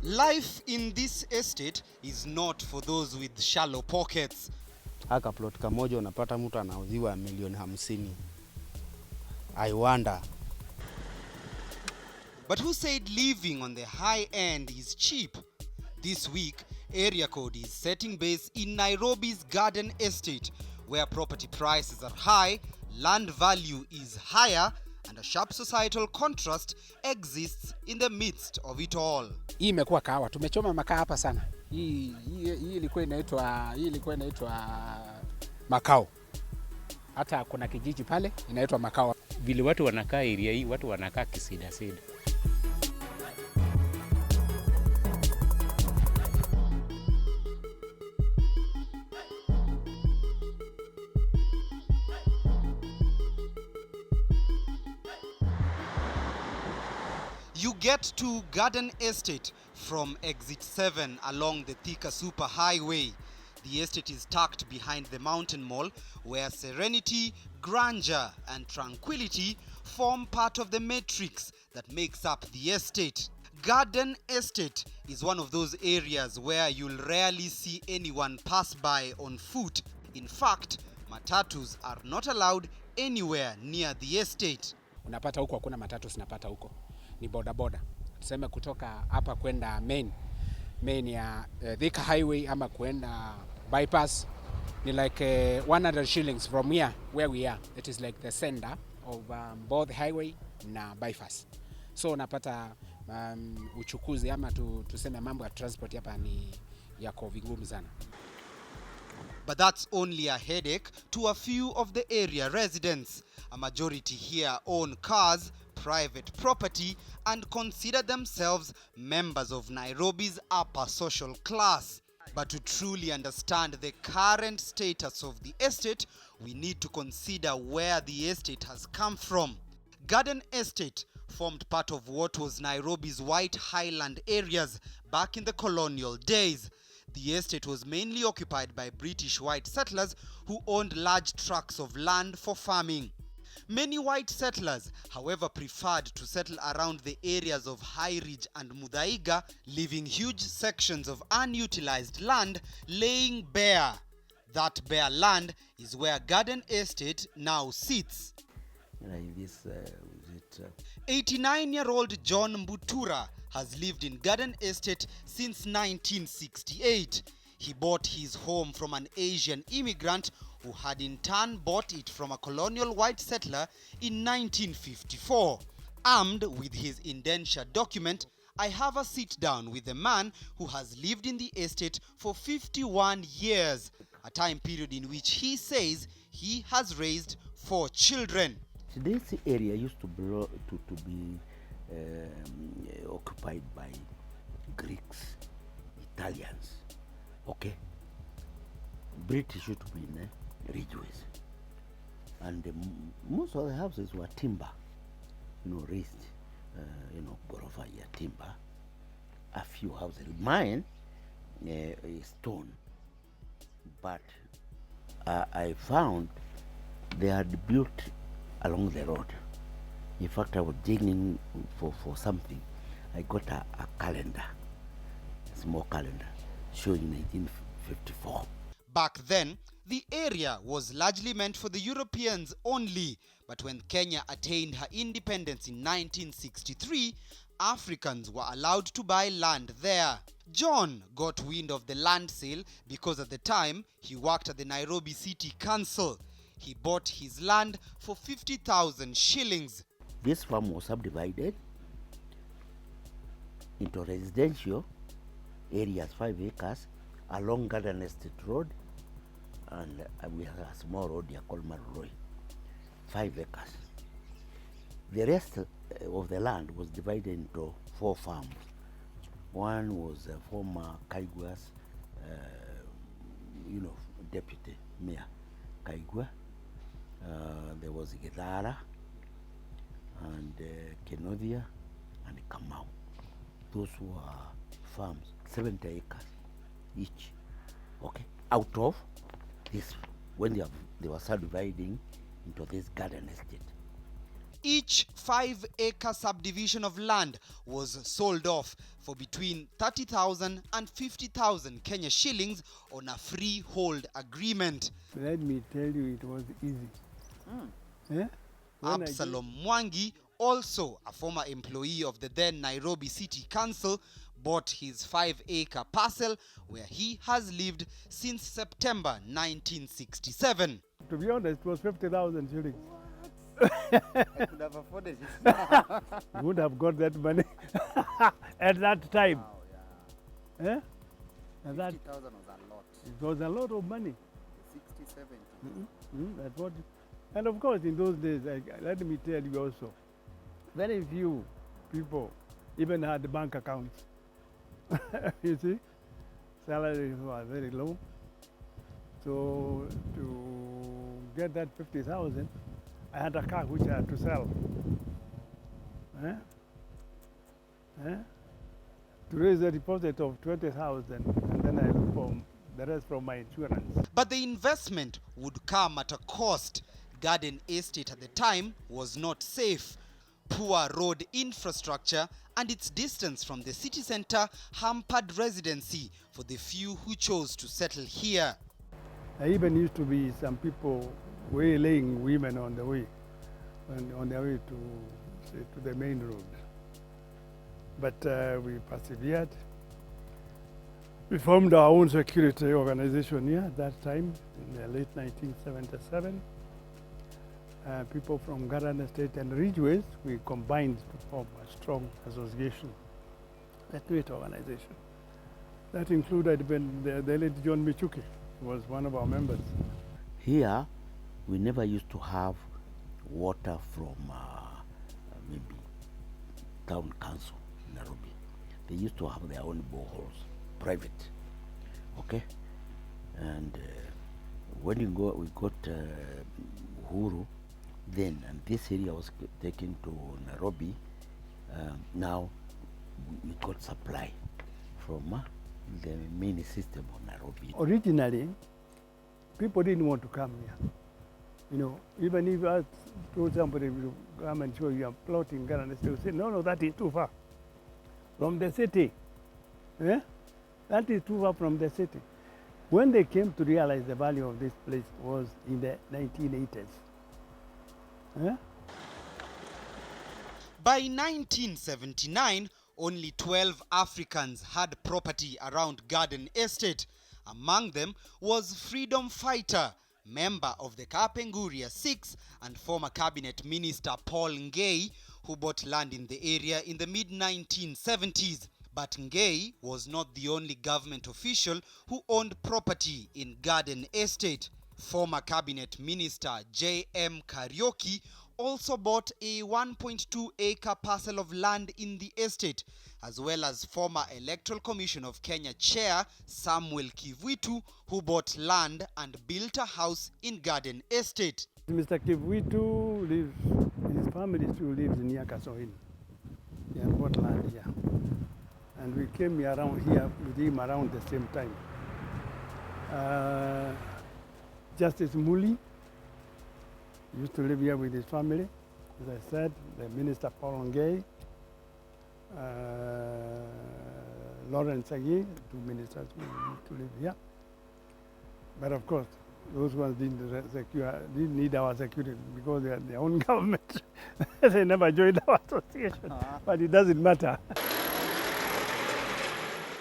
Life in this estate is not for those with shallow pockets. Haka plot kamoja unapata mtu anauziwa $50,000. I wonder. But who said living on the high end is cheap? This week, Area Code is setting base in Nairobi's Garden Estate, where property prices are high, land value is higher, and a sharp societal contrast exists in the midst of it all. Hii imekuwa kahawa. Tumechoma makaa hapa sana. Hii ilikuwa inaitwa makao. Hata kuna kijiji pale inaitwa makao. Vile watu wanakaa area hii, watu wanakaa kisida sida. You get to Garden Estate from exit 7 along the Thika Super Highway. The estate is tucked behind the mountain mall, where serenity, grandeur and tranquility form part of the matrix that makes up the estate. Garden Estate is one of those areas where you'll rarely see anyone pass by on foot. In fact, matatus are not allowed anywhere near the estate. Unapata huko hakuna matatu zinapata huko. Ni boda boda. Tuseme kutoka hapa kwenda main ya Thika Highway ama kwenda bypass ni like 100 shillings from here where we are. It is like the center of both highway na bypass. So unapata uchukuzi ama tuseme mambo ya transport hapa ni yako vigumu sana. But that's only a headache to a few of the area residents. A majority here own cars, private property, and consider themselves members of Nairobi's upper social class. But to truly understand the current status of the estate, we need to consider where the estate has come from. Garden Estate formed part of what was Nairobi's white highland areas back in the colonial days. The estate was mainly occupied by British white settlers who owned large tracts of land for farming. Many white settlers, however, preferred to settle around the areas of High Ridge and Muthaiga, leaving huge sections of unutilized land laying bare. That bare land is where Garden Estate now sits. 89-year-old John Mbutura has lived in Garden Estate since 1968. He bought his home from an Asian immigrant who had in turn bought it from a colonial white settler in 1954. Armed with his indenture document, I have a sit down with a man who has lived in the estate for 51 years, a time period in which he says he has raised 4 children. This area used to be occupied by Greeks, Italians, okay? British used to be in ridgeways, and most of the houses were timber, raised, gorofa ya timber. A few houses, mine is stone, but I found they had built along the road. In fact, I was digging for something. I got a calendar, a small calendar, showing 1954. Back then, the area was largely meant for the Europeans only, but when Kenya attained her independence in 1963, Africans were allowed to buy land there. John got wind of the land sale because at the time he worked at the Nairobi City Council. He bought his land for 50,000 shillings. This farm was subdivided into residential areas, 5 acres, along Garden Estate Road, and we have a small road here called Maruroi, 5 acres. The rest of the land was divided into 4 farms. One was former Kaigua's, deputy mayor Kaigua. There was Githara, and Kenodia and Kamau. Those were farms, 70 acres each. Okay, out of this, when they were subdividing into this garden estate. Each 5-acre subdivision of land was sold off for between 30,000 and 50,000 Kenya shillings on a freehold agreement. Let me tell you, it was easy. Yeah? Absalom Mwangi, also a former employee of the then Nairobi City Council, bought his 5-acre parcel where he has lived since September 1967. To be honest, it was 50,000 shillings. I could have afforded it. You would have got that money at that time. Wow, yeah. Yeah? At that, 50,000 was a lot. it was a lot of money. 60, 70. That's what. And of course, in those days, let me tell you also, very few people even had bank accounts. You see, salaries were very low. So to get that 50,000, I had a car which I had to sell. To raise a deposit of 20,000, and then I look for the rest from my insurance. But the investment would come at a cost. Garden Estate at the time was not safe. Poor road infrastructure and its distance from the city center hampered residency for the few who chose to settle here. There even used to be some people waylaying women on the way, on their way to the main road. But we persevered. We formed our own security organization here at that time, in the late 1977. People from Garden Estate and Ridgeways, we combined to form a strong association, a trade organization. That included the late John Michuki, who was one of our members. Here, we never used to have water from maybe town council in Nairobi. They used to have their own boreholes, private. Okay, and when we got Uhuru, then, and this area was taken to Nairobi. Now we got supply from the main system of Nairobi. Originally, people didn't want to come here. You know, even if I told somebody to come and show you a plot in Ghana, they would say, no, that is too far from the city. Yeah? That is too far from the city. When they came to realize the value of this place was in the 1980s. Yeah? By 1979, only 12 Africans had property around Garden Estate. Among them was freedom fighter, member of the Kapenguria 6 and former cabinet minister Paul Ngei, who bought land in the area in the mid-1970s. But Ngei was not the only government official who owned property in Garden Estate. Former cabinet minister J.M. Kariuki also bought a 1.2-acre parcel of land in the estate, as well as former Electoral Commission of Kenya chair Samuel Kivuitu, who bought land and built a house in Garden Estate. Mr. Kivuitu lives, his family still lives in Yakasohini. He had bought land here. And we came around here with him around the same time. Justice Muli used to live here with his family. As I said, the Minister Paul Ngei, Lawrence Agi, 2 ministers who used to live here. But of course, those ones didn't need our security because they had their own government. They never joined our association, but it doesn't matter.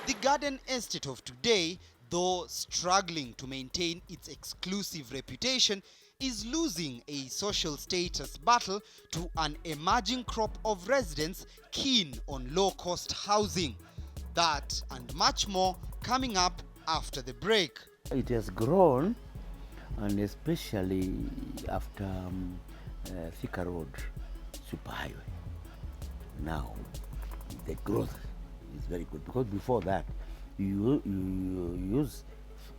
The Garden Estate of today, though struggling to maintain its exclusive reputation, is losing a social status battle to an emerging crop of residents keen on low-cost housing. That and much more coming up after the break. It has grown, and especially after Thika Rd superhighway. Now, the growth is very good, because before that, you use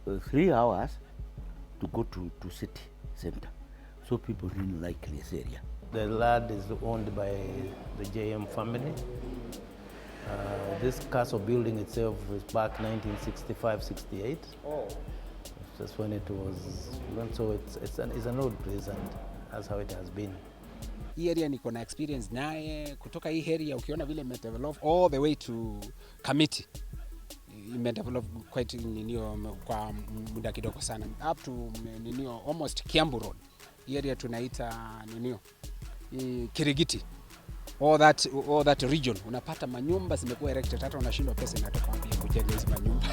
3 hours to go to city center. So people didn't like this area. The land is owned by the JM family. This castle building itself is back 1965-68. Oh. That's when it was, so it's an old place, and that's how it has been. Hii area niko na experience naye kutoka hii area, ukiona vile imedevelop all the way to Kamiti. Imedevelop quite ninio kwa muda kidogo sana. Up to ninio almost Kiambu Road. Hii area tunaita ninio Kirigiti. All that region unapata manyumba zimekuwa erected, hata unashindwa pesa inatoka wapi kujenga hizo manyumba.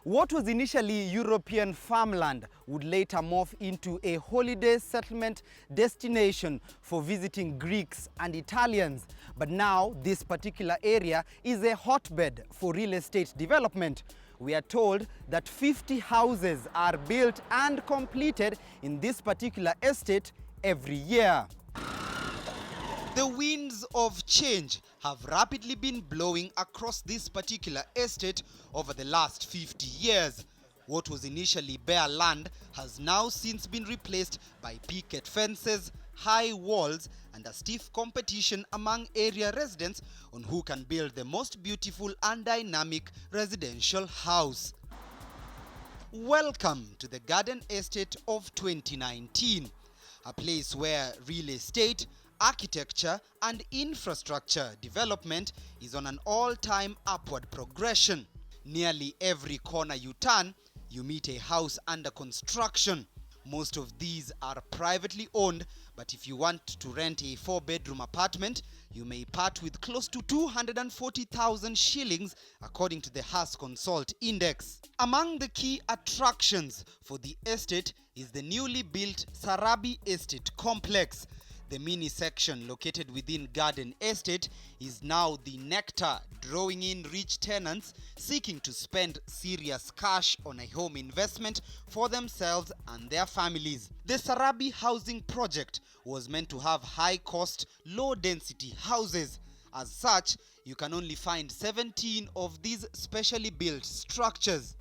What was initially European farmland would later morph into a holiday settlement destination for visiting Greeks and Italians. But now this particular area is a hotbed for real estate development. We are told that 50 houses are built and completed in this particular estate every year. The winds of change have rapidly been blowing across this particular estate over the last 50 years. What was initially bare land has now since been replaced by picket fences, high walls, and a stiff competition among area residents on who can build the most beautiful and dynamic residential house. Welcome to the Garden Estate of 2019, a place where real estate, architecture and infrastructure development is on an all-time upward progression. Nearly every corner you turn, you meet a house under construction. Most of these are privately owned, but if you want to rent a 4-bedroom apartment, you may part with close to 240,000 shillings according to the House Consult Index. Among the key attractions for the estate is the newly built Sarabi Estate Complex. The mini section located within Garden Estate is now the nectar, drawing in rich tenants seeking to spend serious cash on a home investment for themselves and their families. The Sarabi housing project was meant to have high-cost, low-density houses. As such, you can only find 17 of these specially built structures.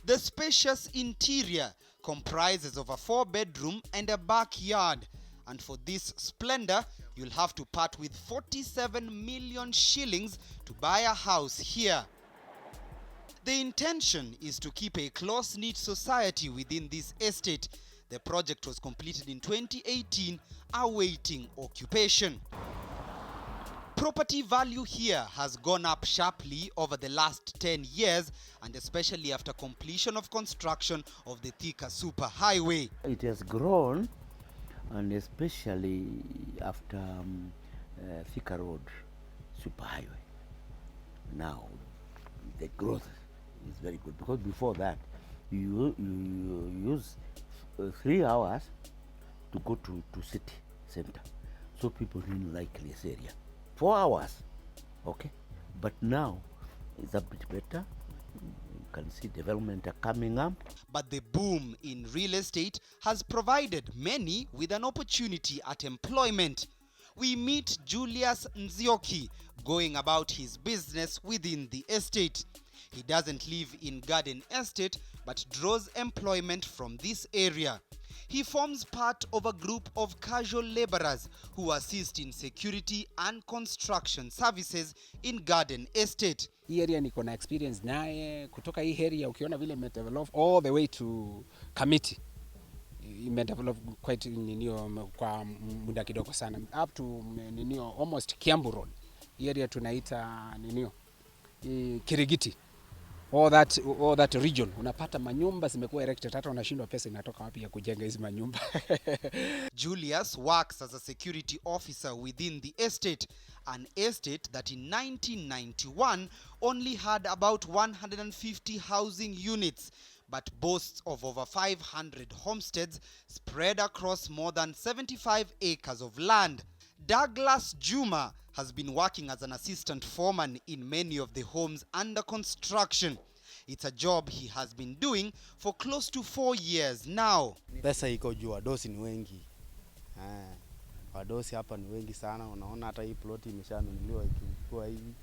The spacious interior comprises of a 4-bedroom and a backyard. And for this splendor, you'll have to part with 47 million shillings to buy a house here. The intention is to keep a close-knit society within this estate. The project was completed in 2018, awaiting occupation. Property value here has gone up sharply over the last 10 years, and especially after completion of construction of the Thika Superhighway. It has grown, and especially after Thika Rd Superhighway. Now the growth is very good, because before that you use 3 hours to go to city center, so people didn't like this area. 4 hours, okay, but now it's a bit better. You can see development are coming up. But the boom in real estate has provided many with an opportunity at employment. We meet Julius Nzioki going about his business within the estate. He doesn't live in Garden Estate, but draws employment from this area. He forms part of a group of casual laborers who assist in security and construction services in Garden Estate. Hii area niko na experience naye kutoka hii area, ukiona vile imedevelop all the way to Kamiti. Imedevelop quite ninio kwa muda kidogo sana. Up to ninio almost Kiambu Road. Hii area tunaita ninio Kirigiti. All that region unapata manyumba zimekuwa erected, hata unashindwa pesa inatoka wapi ya kujenga hizo manyumba. Julius works as a security officer within the estate, an estate that in 1991 only had about 150 housing units, but boasts of over 500 homesteads spread across more than 75 acres of land. Douglas Juma has been working as an assistant foreman in many of the homes under construction. It's a job he has been doing for close to 4 years now. Pesa iko juu, wadosi ni wengi. Wadosi hapa ni wengi sana, unaona hata hii plot imeshanunuliwa ikikuwa hivi.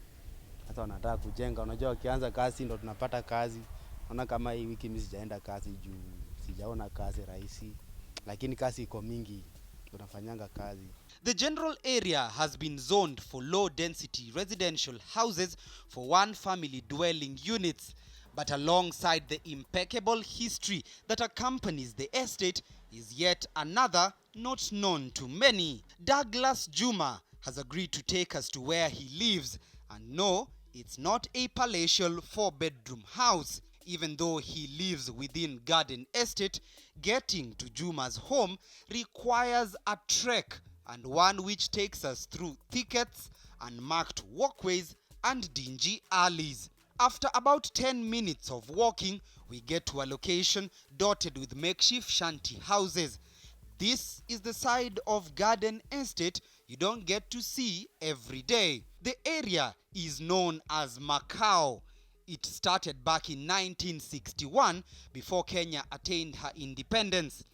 Sasa wanataka kujenga, unajua wakianza kazi ndo tunapata kazi. Unaona kama hii wiki mimi sijaenda kazi juu sijaona kazi rahisi, lakini kazi iko mingi, tunafanyanga kazi. The general area has been zoned for low density residential houses for one family dwelling units. But alongside the impeccable history that accompanies the estate is yet another not known to many. Douglas Juma has agreed to take us to where he lives, and no, it's not a palatial 4-bedroom house. Even though he lives within Garden Estate, getting to Juma's home requires a trek, and one which takes us through thickets, unmarked walkways and dingy alleys. After about 10 minutes of walking, we get to a location dotted with makeshift shanty houses. This is the side of Garden Estate you don't get to see every day. The area is known as Macau. It started back in 1961 before Kenya attained her independence.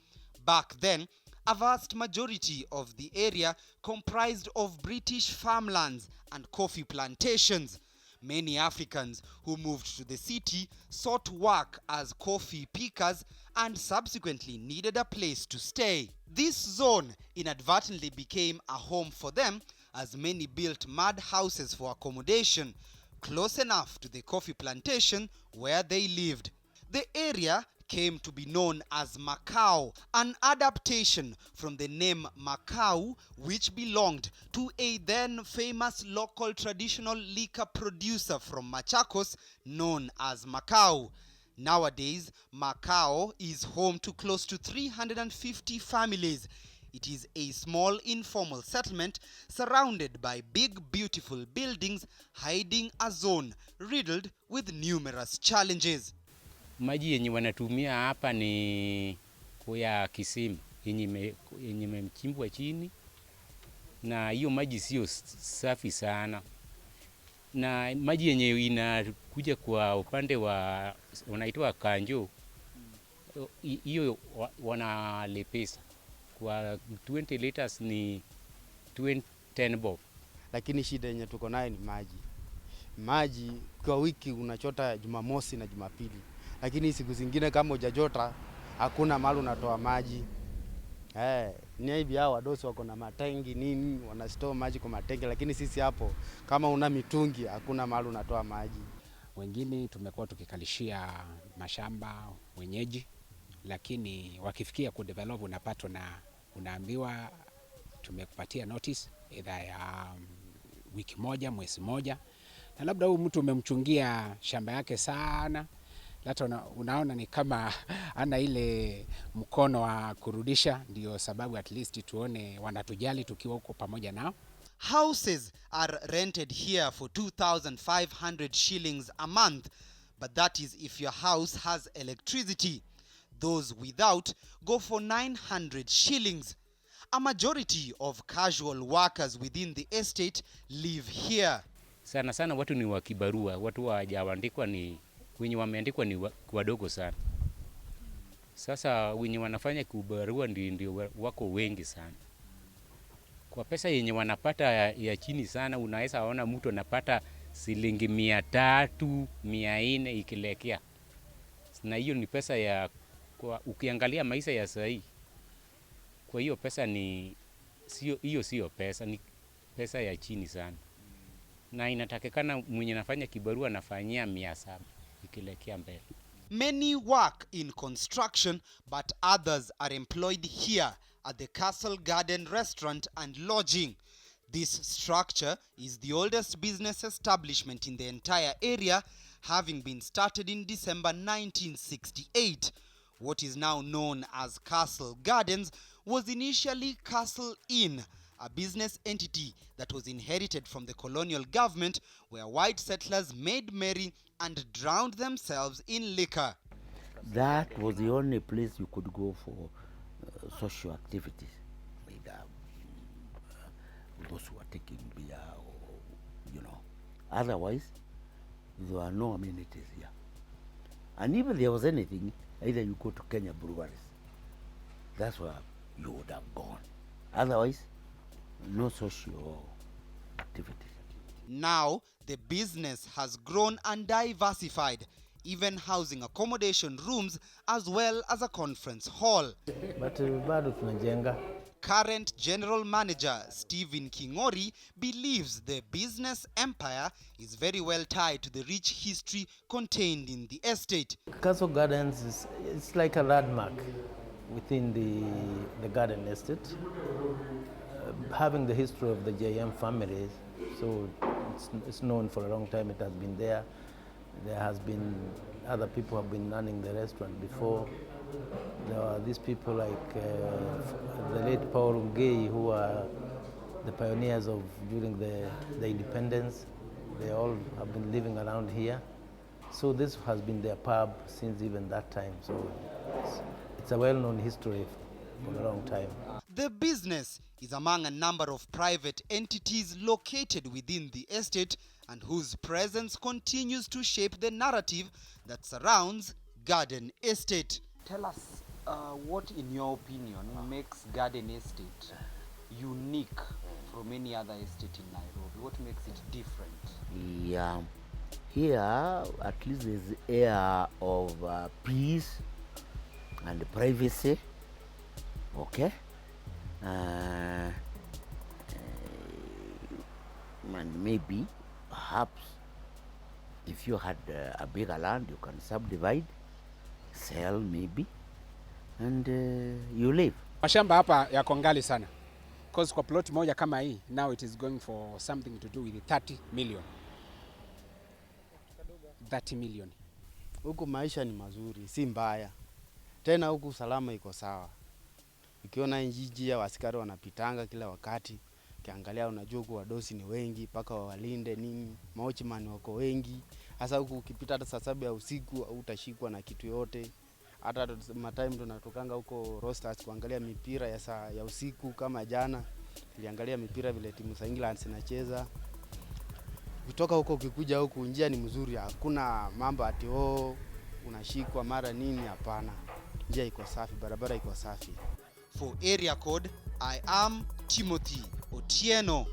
Back then, a vast majority of the area comprised of British farmlands and coffee plantations. Many Africans who moved to the city sought work as coffee pickers and subsequently needed a place to stay. This zone inadvertently became a home for them, as many built mud houses for accommodation, close enough to the coffee plantation where they lived. The area came to be known as Macau, an adaptation from the name Macau, which belonged to a then famous local traditional liquor producer from Machakos known as Macau. Nowadays, Macau is home to close to 350 families. It is a small informal settlement surrounded by big beautiful buildings hiding a zone riddled with numerous challenges. Maji yenye wanatumia hapa ni kwa kisima yenye imechimbwa chini, na hiyo maji sio safi sana, na maji yenye inakuja kwa upande wa wanaitwa kanjo, hiyo wanalepesa kwa 20 liters ni 10 bob. Lakini shida yenye tuko nayo ni maji. Maji kwa wiki unachota Jumamosi na Jumapili. Lakini siku zingine kama hujajota hakuna mahali unatoa maji. Ni hivi hao wadosi wako na matengi nini, wanastore maji kwa matengi, lakini sisi hapo kama una mitungi hakuna mahali unatoa maji. Wengine tumekuwa tukikalishia mashamba wenyeji, lakini wakifikia kudevelop unapatwa na unaambiwa tumekupatia notice either ya wiki moja, mwezi moja, na labda huyu mtu umemchungia shamba yake sana, hata unaona ni kama ana ile mkono wa kurudisha. Ndio sababu at least tuone wanatujali tukiwa huko pamoja nao. Houses are rented here for 2,500 shillings a month, but that is if your house has electricity. Those without go for 900 shillings. A majority of casual workers within the estate live here. Sana sana watu ni wakibarua, watu hawajaandikwa, ni wenye wameandikwa ni wadogo sana. Sasa wenye wanafanya kibarua ndio wako wengi sana. Kwa pesa yenye wanapata ya chini sana, unaweza ona mtu anapata shilingi 300, 400 ikilekea. Na hiyo ni pesa ya kwa ukiangalia maisha ya sasa. Kwa hiyo pesa ni sio pesa, ni pesa ya chini sana. Na inatakikana mwenye anafanya kibarua anafanyia 700 ikilekea mbele. Many work in construction, but others are employed here at the Castle Garden Restaurant and Lodging. This structure is the oldest business establishment in the entire area, having been started in December 1968. What is now known as Castle Gardens was initially Castle Inn, a business entity that was inherited from the colonial government, where white settlers made merry and drowned themselves in liquor. That was the only place you could go for social activities with those who were taking beer or, you know. Otherwise, there are no amenities here. And if there was anything, either you go to Kenya breweries. That's where you would have gone. Otherwise, no social activities. Now, the business has grown and diversified, even housing accommodation rooms as well as a conference hall. But bado tunajenga. Current General Manager Stephen Kingori believes the business empire is very well tied to the rich history contained in the estate. Castle Gardens it's like a landmark within the garden estate. Having the history of the JM family, so it's known for a long time. It has been there. There has been other people have been running the restaurant before. There are these people like the late Paul Ngei, who are the pioneers of during the independence. They all have been living around here. So this has been their pub since even that time. So it's a well-known history for a long time. The business is among a number of private entities located within the estate and whose presence continues to shape the narrative that surrounds Garden Estate. Tell us what, in your opinion, makes Garden Estate unique from any other estate in Nairobi? What makes it different? Yeah, here at least there's air of peace and privacy. Okay. And maybe, perhaps, if you had a bigger land, you can subdivide, sell maybe, and you live. Mashamba hapa yako ngali sana. Because kwa plot moja kama hii, now it is going for something to do with 30 million. 30 million. Huku maisha ni mazuri, si mbaya. Tena huku salama iko sawa. Ukiona njiji ya askari wanapitanga kila wakati, ukiangalia unajua huku wadosi ni wengi, paka wawalinde nini, maochimani wako wengi. Hasa huku ukipita hata saa 7 ya usiku utashikwa na kitu yote. Hata matime tunatokanga huko Rosters kuangalia mipira ya usiku kama jana. Tuliangalia mipira vile timu za England zinacheza. Kutoka huko ukikuja huku njia ni mzuri, hakuna mambo ati unashikwa mara nini, hapana. Njia iko safi, barabara iko safi. For Area Code, I am Timothy Otieno.